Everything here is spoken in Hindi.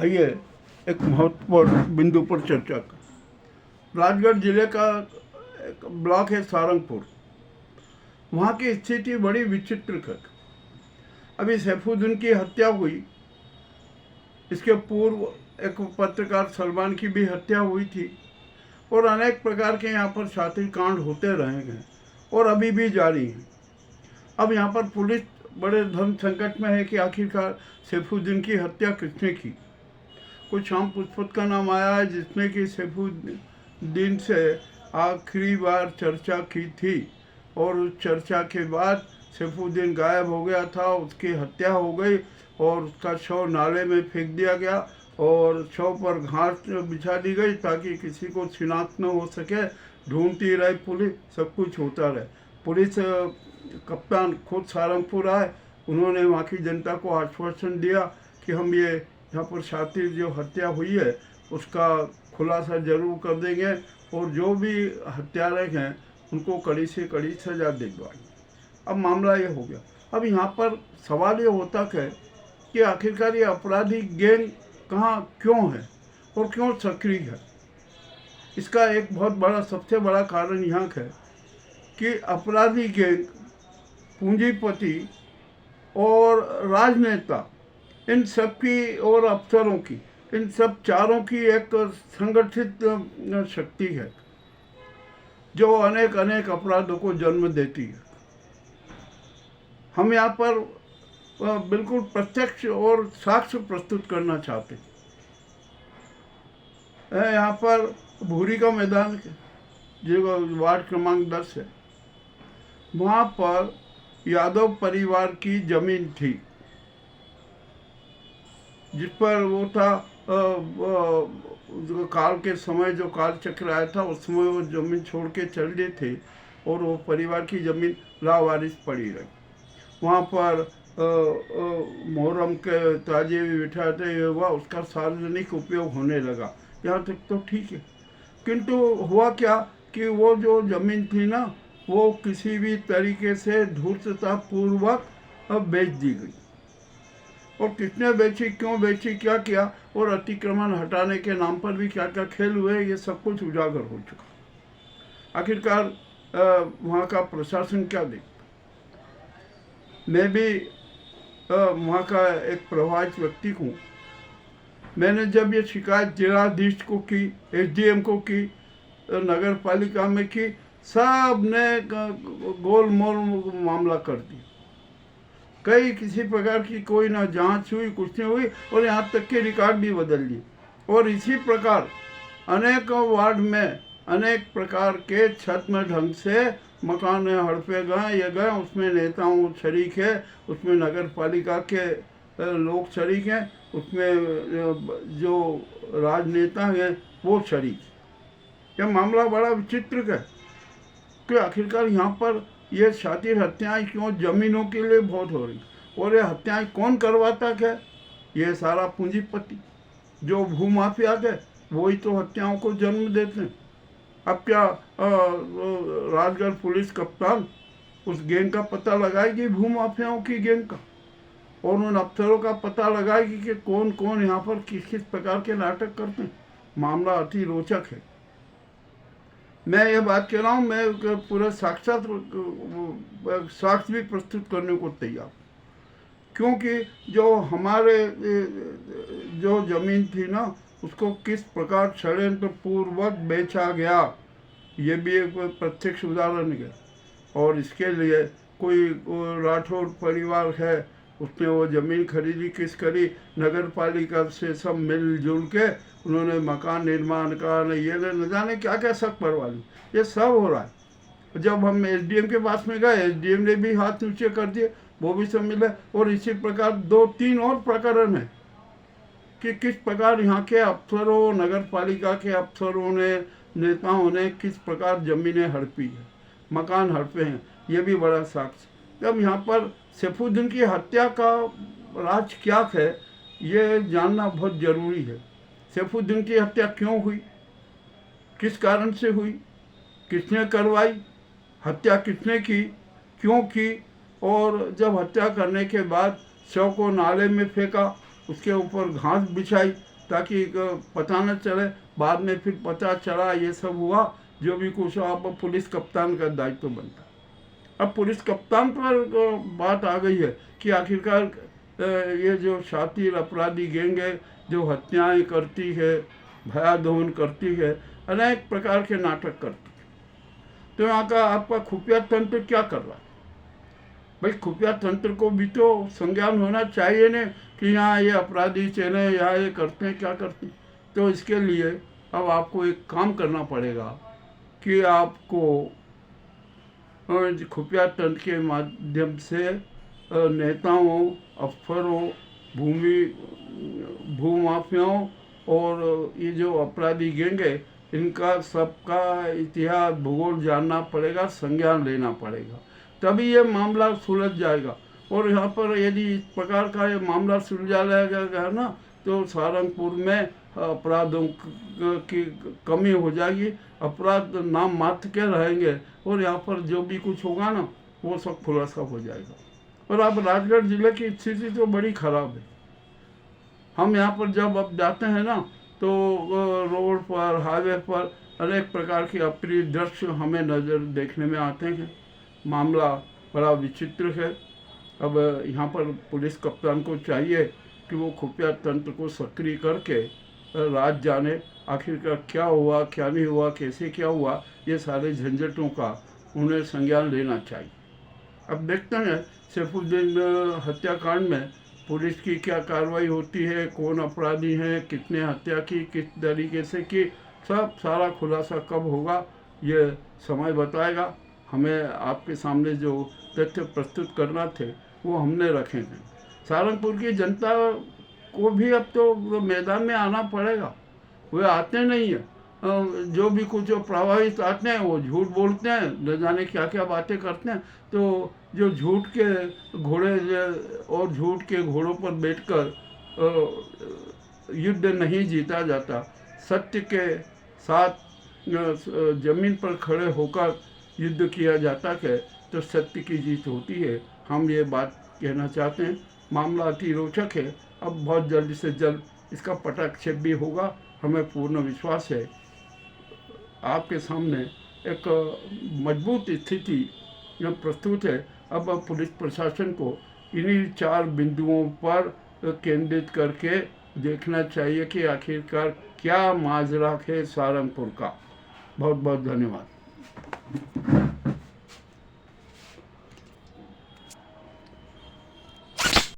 आइए एक महत्वपूर्ण बिंदु पर चर्चा कर। राजगढ़ जिले का एक ब्लॉक है सारंगपुर। वहाँ की स्थिति बड़ी विचित्र है। अभी सैफुद्दीन की हत्या हुई, इसके पूर्व एक पत्रकार सलमान की भी हत्या हुई थी और अनेक प्रकार के यहाँ पर छात्र कांड होते रहे हैं और अभी भी जारी हैं। अब यहाँ पर पुलिस बड़े धर्म संकट में है कि आखिरकार सैफुद्दीन की हत्या किसने की। कुछ शाम पुष्पत का नाम आया है जिसने कि सैफुद्दीन से आखिरी बार चर्चा की थी और उस चर्चा के बाद सैफुद्दीन गायब हो गया था, उसकी हत्या हो गई और उसका शव नाले में फेंक दिया गया और शव पर घास बिछा दी गई ताकि किसी को शिनाख्त न हो सके। ढूंढती रही पुलिस, सब कुछ होता रहे। पुलिस कप्तान खुद सारंगपुर आए, उन्होंने वहाँ की जनता को आश्वासन दिया कि हम ये यहाँ पर शातिर जो हत्या हुई है उसका खुलासा जरूर कर देंगे और जो भी हत्यारे हैं उनको कड़ी से कड़ी सजा दिलवाएंगे। अब मामला ये हो गया। अब यहाँ पर सवाल ये होता है कि आखिरकार ये अपराधी गैंग कहाँ क्यों है और क्यों सक्रिय है। इसका एक बहुत बड़ा सबसे बड़ा कारण यहाँ है कि अपराधी गैंग, पूंजीपति और राजनेता, इन सब की और अफसरों की, इन सब चारों की एक संगठित शक्ति है जो अनेक अनेक अपराधों को जन्म देती है। हम यहाँ पर बिल्कुल प्रत्यक्ष और साक्ष्य प्रस्तुत करना चाहते हैं। यहाँ पर भूरी का मैदान जो वार्ड क्रमांक 10 है, वहाँ पर यादव परिवार की जमीन थी जिस पर वो था काल के समय जो काल चक्र आया था उस समय वो जमीन छोड़ के चल दिए थे और वो परिवार की जमीन लावारिस पड़ी रही। वहाँ पर मुहर्रम के ताजिए भी बिठाते हुआ उसका सार्वजनिक उपयोग होने लगा। यहाँ तक तो ठीक है, किंतु हुआ क्या कि वो जो जमीन थी ना वो किसी भी तरीके से धूर्ततापूर्वक बेच दी गई और किसने बेची, क्यों बेची, क्या किया और अतिक्रमण हटाने के नाम पर भी क्या क्या खेल हुए, ये सब कुछ उजागर हो चुका। आखिरकार वहाँ का प्रशासन क्या देखता। मैं भी वहाँ का एक प्रभावित व्यक्ति हूँ। मैंने जब ये शिकायत जिलाधीश को की, एसडीएम को की, नगर पालिका में की, सब ने गोलमोल मामला कर दिया। कई किसी प्रकार की कोई ना जांच हुई, कुछ नहीं हुई और यहाँ तक के रिकॉर्ड भी बदल दिए। और इसी प्रकार अनेक वार्ड में अनेक प्रकार के छद्म ढंग से मकान हड़पे गए, ये गए, उसमें नेताओं शरीक है, उसमें नगर पालिका के लोग शरीक हैं, उसमें जो राजनेता हैं वो शरीक। यह मामला बड़ा विचित्र है कि आखिरकार यहाँ पर ये शातिर हत्याएं क्यों जमीनों के लिए बहुत हो रही और ये हत्याएं कौन करवाता है। ये सारा पूंजीपति जो भूमाफिया है वही तो हत्याओं को जन्म देते हैं। अब क्या राजगढ़ पुलिस कप्तान उस गैंग का पता लगाएगी, भूमाफियाओं की गैंग का, और उन अफसरों का पता लगाएगी कि कौन कौन यहाँ पर किस किस प्रकार के नाटक करते हैं। मामला अति रोचक है। मैं ये बात कह रहा हूँ, मैं पूरा साक्षात साक्ष्य भी प्रस्तुत करने को तैयार, क्योंकि जो हमारे जो जमीन थी ना उसको किस प्रकार षड्यंत्र पूर्वक बेचा गया, ये भी एक प्रत्यक्ष उदाहरण है। और इसके लिए कोई राठौर परिवार है, उसने वो ज़मीन खरीदी, किस करी, नगर पालिका से सब मिलजुल के उन्होंने मकान निर्माण का ये न जाने क्या क्या शक परवा ली। ये सब हो रहा है। जब हम एसडीएम के पास में गए, एसडीएम ने भी हाथ नीचे कर दिए, वो भी सब मिले। और इसी प्रकार 2-3 और प्रकरण है कि किस प्रकार यहाँ के अफसरों, नगर पालिका के अफसरों ने, नेताओं ने किस प्रकार ज़मीनें हड़पी है, मकान हड़पे हैं। ये भी बड़ा साक्ष्य। जब यहाँ पर सैफुद्दीन की हत्या का राज क्या है ये जानना बहुत ज़रूरी है। सैफुद्दीन की हत्या क्यों हुई, किस कारण से हुई, किसने करवाई, हत्या किसने की, क्यों की, और जब हत्या करने के बाद शव को नाले में फेंका, उसके ऊपर घास बिछाई, ताकि पता न चले बाद में फिर पता चला ये सब हुआ, जो भी कुछ हुआ। अब पुलिस कप्तान का दायित्व बनता। अब पुलिस कप्तान पर बात आ गई है कि आखिरकार ये जो शातिर अपराधी गैंग है, जो हत्याएं करती है, भयादहन करती है, अनेक प्रकार के नाटक करती है, तो यहाँ का आपका खुफिया तंत्र क्या कर रहा है? भाई खुफिया तंत्र को भी तो संज्ञान होना चाहिए न कि यहाँ ये अपराधी चले, यहाँ ये करते हैं, क्या करते हैं। तो इसके लिए अब आपको एक काम करना पड़ेगा कि आपको खुफिया तंत्र के माध्यम से नेताओं, अफसरों, भूमाफियाओं और ये जो अपराधी गैंग है, इनका सबका इतिहास, भूगोल जानना पड़ेगा, संज्ञान लेना पड़ेगा, तभी ये मामला सुलझ जाएगा। और यहाँ पर यदि इस प्रकार का ये मामला सुलझा गया ना, तो सहारनपुर में अपराधों की कमी हो जाएगी, अपराध नाम मात्र के रहेंगे, और यहाँ पर जो भी कुछ होगा ना, वो सब खुलासा हो जाएगा। और अब राजगढ़ जिले की स्थिति तो बड़ी खराब है। हम यहाँ पर जब अब जाते हैं ना, तो रोड पर, हाईवे पर अनेक प्रकार के अप्रिय दृश्य हमें नज़र देखने में आते हैं। मामला बड़ा विचित्र है। अब यहाँ पर पुलिस कप्तान को चाहिए कि वो खुफिया तंत्र को सक्रिय करके राज जाने आखिरकार क्या हुआ, क्या नहीं हुआ, कैसे क्या हुआ, ये सारे झंझटों का उन्हें संज्ञान लेना चाहिए। अब देखते हैं सैफुद्दीन हत्याकांड में पुलिस की क्या कार्रवाई होती है, कौन अपराधी हैं, कितने हत्या की, किस तरीके से की, सब सारा खुलासा कब होगा ये समय बताएगा। हमें आपके सामने जो तथ्य प्रस्तुत करना थे वो हमने रखे हैं। सहारनपुर की जनता को भी अब तो मैदान में आना पड़ेगा। वे आते नहीं हैं, जो भी कुछ प्रभावित आते हैं वो झूठ बोलते हैं, न जाने क्या क्या बातें करते हैं। तो जो झूठ के घोड़े और झूठ के घोड़ों पर बैठकर युद्ध नहीं जीता जाता, सत्य के साथ जमीन पर खड़े होकर युद्ध किया जाता है, तो सत्य की जीत होती है। हम ये बात कहना चाहते हैं। मामला अति रोचक है। अब बहुत जल्द से जल्द इसका पटाक्षेप भी होगा, हमें पूर्ण विश्वास है। आपके सामने एक मजबूत स्थिति प्रस्तुत है। अब पुलिस प्रशासन को इन्हीं 4 बिंदुओं पर केंद्रित करके देखना चाहिए कि आखिरकार क्या माजरा है सहारनपुर का। बहुत बहुत धन्यवाद।